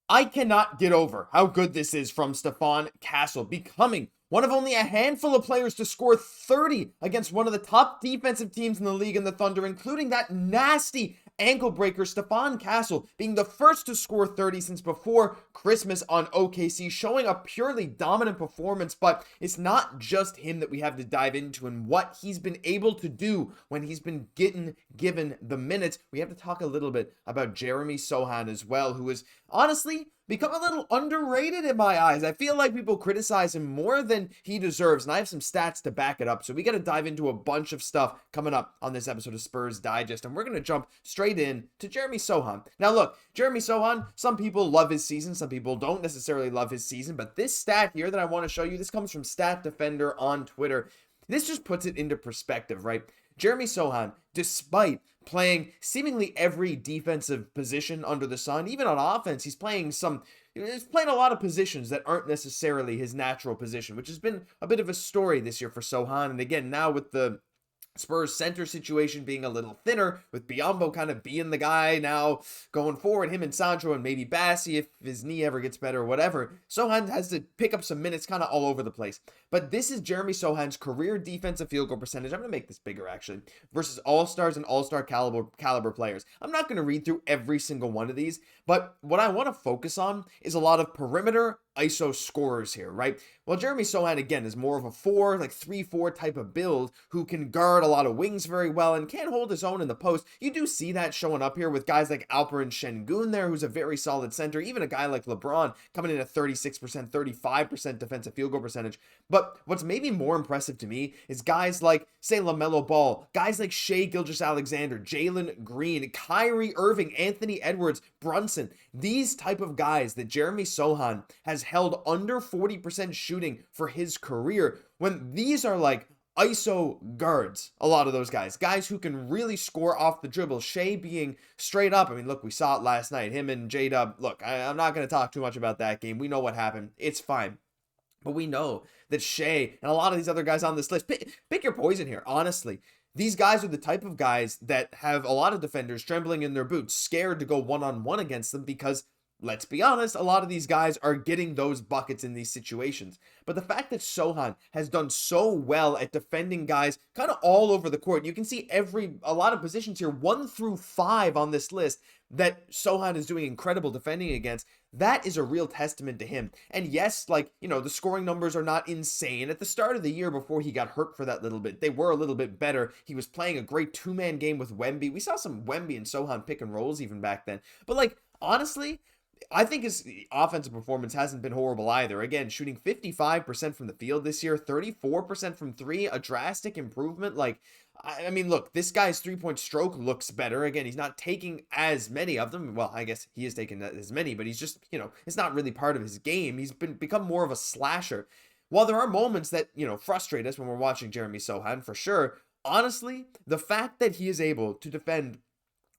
I cannot get over how good this is from Stephon Castle, becoming one of only a handful of players to score 30 against one of the top defensive teams in the league in the Thunder, including that nasty ankle breaker. Stephon Castle being the first to score 30 since before Christmas on OKC, showing a purely dominant performance. But it's not just him that we have to dive into and what he's been able to do when he's been given the minutes. We have to talk a little bit about Jeremy Sochan as well, who is honestly become a little underrated in my eyes. I feel like people criticize him more than he deserves, and I have some stats to back it up. So we got to dive into a bunch of stuff coming up on this episode of Spurs Digest, and we're going to jump straight in to Jeremy Sochan. Now look, Jeremy Sochan, some people love his season, some people don't necessarily love his season, but this stat here that I want to show you, this comes from Stat Defender on Twitter. This just puts it into perspective, right? Jeremy Sochan, despite playing seemingly every defensive position under the sun, even on offense, he's playing a lot of positions that aren't necessarily his natural position, which has been a bit of a story this year for Sochan. And again, now with the Spurs center situation being a little thinner, with Biyombo kind of being the guy now going forward, him and Sancho and maybe Bassey if his knee ever gets better or whatever, Sochan has to pick up some minutes kind of all over the place. But this is Jeremy Sochan's career defensive field goal percentage. I'm going to make this bigger actually, versus all-stars and all-star caliber players. I'm not going to read through every single one of these, but what I want to focus on is a lot of perimeter ISO scorers here, right? Well, Jeremy Sochan, again, is more of a 3-4 type of build who can guard a lot of wings very well and can hold his own in the post. You do see that showing up here with guys like Alperen Şengün there, who's a very solid center. Even a guy like LeBron coming in at 36%, 35% defensive field goal percentage. But what's maybe more impressive to me is guys like, say, LaMelo Ball, guys like Shai Gilgeous-Alexander, Jalen Green, Kyrie Irving, Anthony Edwards, Brunson. These type of guys that Jeremy Sochan has held under 40% shooting for his career, when these are like ISO guards, a lot of those guys who can really score off the dribble. Shai being straight up, I mean, look, we saw it last night, him and J-Dub. Look, I'm not going to talk too much about that game. We know what happened. It's fine. But we know that Shai and a lot of these other guys on this list, pick your poison here, honestly. These guys are the type of guys that have a lot of defenders trembling in their boots, scared to go one-on-one against them because, let's be honest, a lot of these guys are getting those buckets in these situations. But the fact that Sochan has done so well at defending guys kind of all over the court, you can see a lot of positions here, 1 through 5 on this list, that Sochan is doing incredible defending against. That is a real testament to him. And yes, the scoring numbers are not insane. At the start of the year before he got hurt for that little bit, they were a little bit better. He was playing a great two-man game with Wemby. We saw some Wemby and Sochan pick and rolls even back then. But honestly, I think his offensive performance hasn't been horrible either. Again, shooting 55% from the field this year, 34% from three, a drastic improvement. I mean, look, this guy's three-point stroke looks better. Again, he's not taking as many of them. Well, I guess he is taking as many, but he's just, it's not really part of his game. He's become more of a slasher. While there are moments that, frustrate us when we're watching Jeremy Sochan, for sure, honestly, the fact that he is able to defend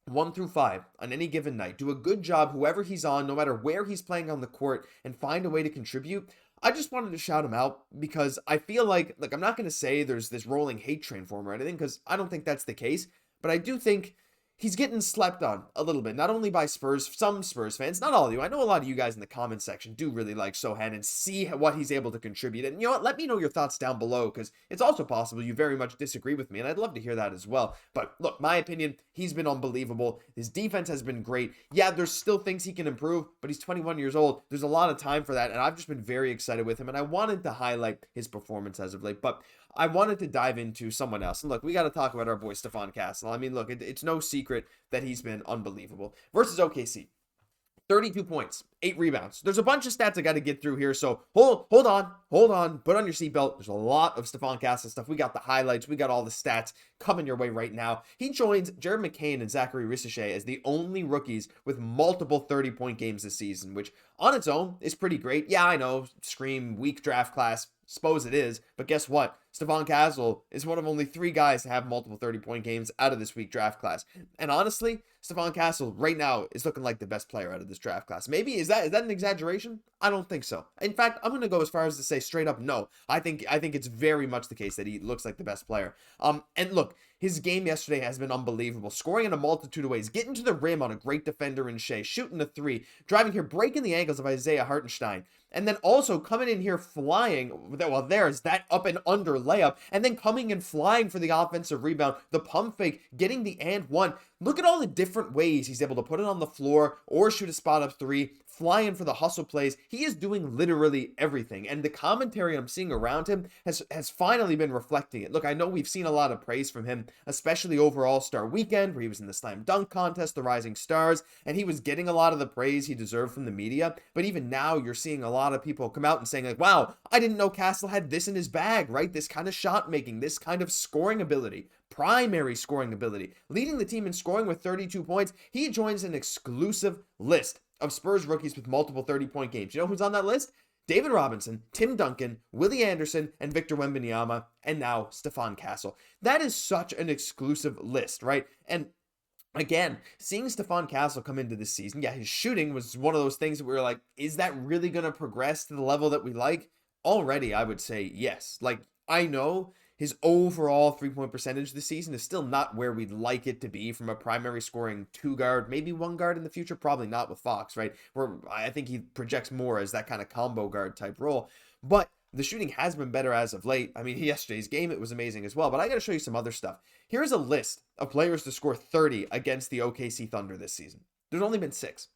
1 through 5 on any given night, do a good job whoever he's on, no matter where he's playing on the court, and find a way to contribute. I just wanted to shout him out because I feel like I'm not going to say there's this rolling hate train for him or anything, because I don't think that's the case, but I do think he's getting slept on a little bit, not only by some Spurs fans, not all of you. I know a lot of you guys in the comments section do really like Sochan and see what he's able to contribute. And you know what? Let me know your thoughts down below, because it's also possible you very much disagree with me, and I'd love to hear that as well. But look, my opinion, he's been unbelievable. His defense has been great. Yeah, there's still things he can improve, but he's 21 years old. There's a lot of time for that, and I've just been very excited with him, and I wanted to highlight his performance as of late. But I wanted to dive into someone else. And look, we got to talk about our boy Stephon Castle. I mean, look, it's no secret that he's been unbelievable. Versus OKC, 32 points, 8 rebounds. There's a bunch of stats I got to get through here, so hold on, put on your seatbelt. There's a lot of Stephon Castle stuff. We got the highlights, we got all the stats coming your way right now. He joins Jared McCain and Zachary Ricochet as the only rookies with multiple 30-point games this season, which on its own is pretty great. Yeah, I know, scream, weak draft class, suppose it is, But guess what? Stephon Castle is one of only 3 guys to have multiple 30-point games out of this week draft class. And honestly, Stephon Castle right now is looking like the best player out of this draft class. Maybe is that an exaggeration? I don't think so. In fact, I'm going to go as far as to say straight up no. I think it's very much the case that he looks like the best player. And look, his game yesterday has been unbelievable, scoring in a multitude of ways, getting to the rim on a great defender in Shea, shooting a 3, driving here, breaking the ankles of Isaiah Hartenstein, and then also coming in here flying. Well, there's that up and under layup, and then coming and flying for the offensive rebound, the pump fake, getting the and one. Look at all the different ways he's able to put it on the floor or shoot a spot up 3, flying for the hustle plays. He is doing literally everything, and the commentary I'm seeing around him has finally been reflecting it. Look, I know we've seen a lot of praise from him, especially over All-Star Weekend, where he was in the slam dunk contest, the Rising Stars, and he was getting a lot of the praise he deserved from the media. But even now, you're seeing a lot of people come out and saying like, wow, I didn't know Castle had this in his bag, right? This kind of shot making, this kind of scoring ability, primary scoring ability, leading the team in scoring with 32 points. He joins an exclusive list of Spurs rookies with multiple 30-point games. You know who's on that list? David Robinson, Tim Duncan, Willie Anderson, and Victor Wembanyama, and now Stephon Castle. That is such an exclusive list, right? And again, seeing Stephon Castle come into this season, yeah, his shooting was one of those things that we were like, is that really going to progress to the level that we like? Already, I would say yes. Like, I know his overall 3-point percentage this season is still not where we'd like it to be from a primary scoring 2 guard, maybe 1 guard in the future, probably not with Fox, right? Where I think he projects more as that kind of combo guard type role. But the shooting has been better as of late. I mean, yesterday's game, it was amazing as well. But I got to show you some other stuff. Here's a list of players to score 30 against the OKC Thunder this season. There's only been 6.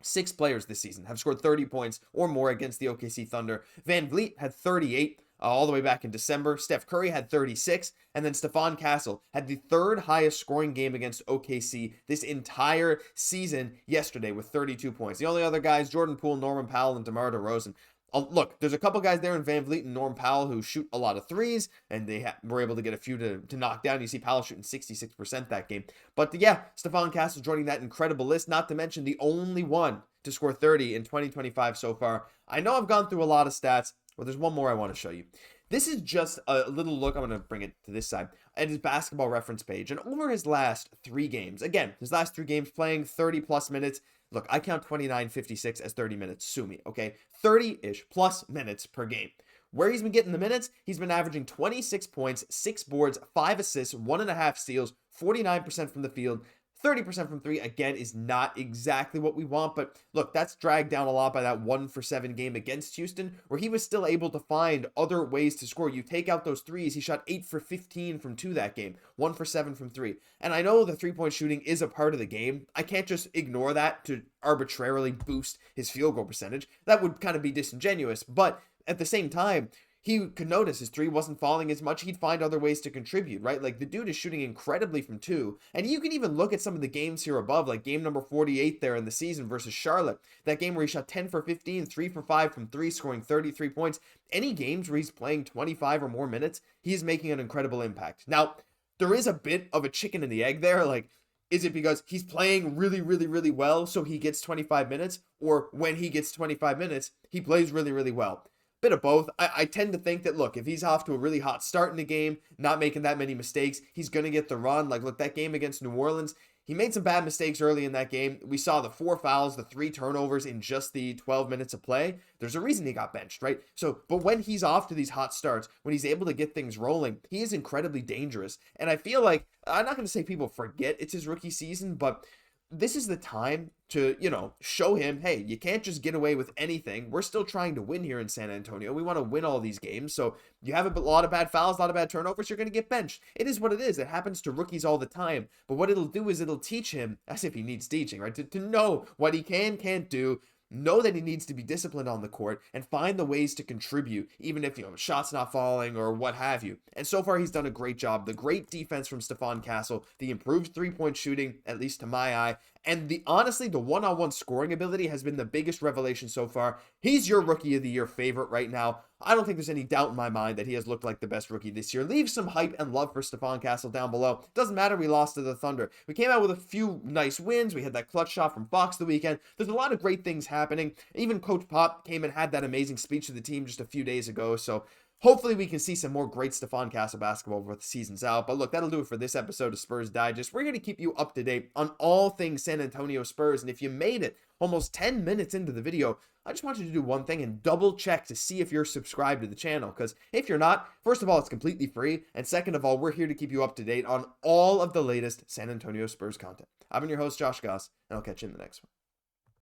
6 players this season have scored 30 points or more against the OKC Thunder. Van Vliet had 38 all the way back in December. Steph Curry had 36. And then Stephon Castle had the 3rd highest scoring game against OKC this entire season yesterday with 32 points. The only other guys, Jordan Poole, Norman Powell, and DeMar DeRozan. Look, there's a couple guys there in Van Vliet and Norm Powell who shoot a lot of 3s, and they were able to get a few to knock down. You see Powell shooting 66% that game. But yeah, Stephon Castle joining that incredible list, not to mention the only one to score 30 in 2025 so far. I know I've gone through a lot of stats, but there's one more I want to show you. This is just a little look, I'm going to bring it to this side, at his basketball reference page. And over his last 3 games, again, his last 3 games playing 30-plus minutes. Look, I count 29.56 as 30 minutes. Sue me, okay? 30-ish plus minutes per game. Where he's been getting the minutes, he's been averaging 26 points, 6 boards, 5 assists, 1.5 steals, 49% from the field, 30% from 3, again, is not exactly what we want, but look, that's dragged down a lot by that 1-for-7 game against Houston, where he was still able to find other ways to score. You take out those 3s, he shot 8 for 15 from 2 that game, 1 for 7 from 3. And I know the 3-point shooting is a part of the game. I can't just ignore that to arbitrarily boost his field goal percentage. That would kind of be disingenuous, but at the same time, he could notice his 3 wasn't falling as much. He'd find other ways to contribute, right? Like, the dude is shooting incredibly from 2. And you can even look at some of the games here above, like game number 48 there in the season versus Charlotte. That game where he shot 10 for 15, 3 for 5 from 3, scoring 33 points. Any games where he's playing 25 or more minutes, he's making an incredible impact. Now, there is a bit of a chicken and the egg there. Like, is it because he's playing really, really, really well, so he gets 25 minutes? Or when he gets 25 minutes, he plays really, really well? Bit of both. I tend to think that, look, if he's off to a really hot start in the game, not making that many mistakes, he's going to get the run. Like, look, that game against New Orleans, he made some bad mistakes early in that game. We saw the 4 fouls, the 3 turnovers in just the 12 minutes of play. There's a reason he got benched, right? So, but when he's off to these hot starts, when he's able to get things rolling, he is incredibly dangerous. And I feel like, I'm not going to say people forget it's his rookie season, but this is the time to, show him, hey, you can't just get away with anything. We're still trying to win here in San Antonio. We want to win all these games. So you have a lot of bad fouls, a lot of bad turnovers, you're going to get benched. It is what it is. It happens to rookies all the time. But what it'll do is it'll teach him, as if he needs teaching, right? To know what he can't do, know that he needs to be disciplined on the court, and find the ways to contribute, even if, shots not falling or what have you. And so far, he's done a great job. The great defense from Stephon Castle, the improved 3-point shooting, at least to my eye, and honestly, the one-on-one scoring ability has been the biggest revelation so far. He's your Rookie of the Year favorite right now. I don't think there's any doubt in my mind that he has looked like the best rookie this year. Leave some hype and love for Stephon Castle down below. Doesn't matter, we lost to the Thunder. We came out with a few nice wins. We had that clutch shot from Fox the weekend. There's a lot of great things happening. Even Coach Pop came and had that amazing speech to the team just a few days ago. So hopefully we can see some more great Stephon Castle basketball before the season's out. But look, that'll do it for this episode of Spurs Digest. We're here to keep you up to date on all things San Antonio Spurs. And if you made it almost 10 minutes into the video, I just want you to do one thing and double check to see if you're subscribed to the channel. Because if you're not, first of all, it's completely free. And second of all, we're here to keep you up to date on all of the latest San Antonio Spurs content. I've been your host, Josh Gosse, and I'll catch you in the next one.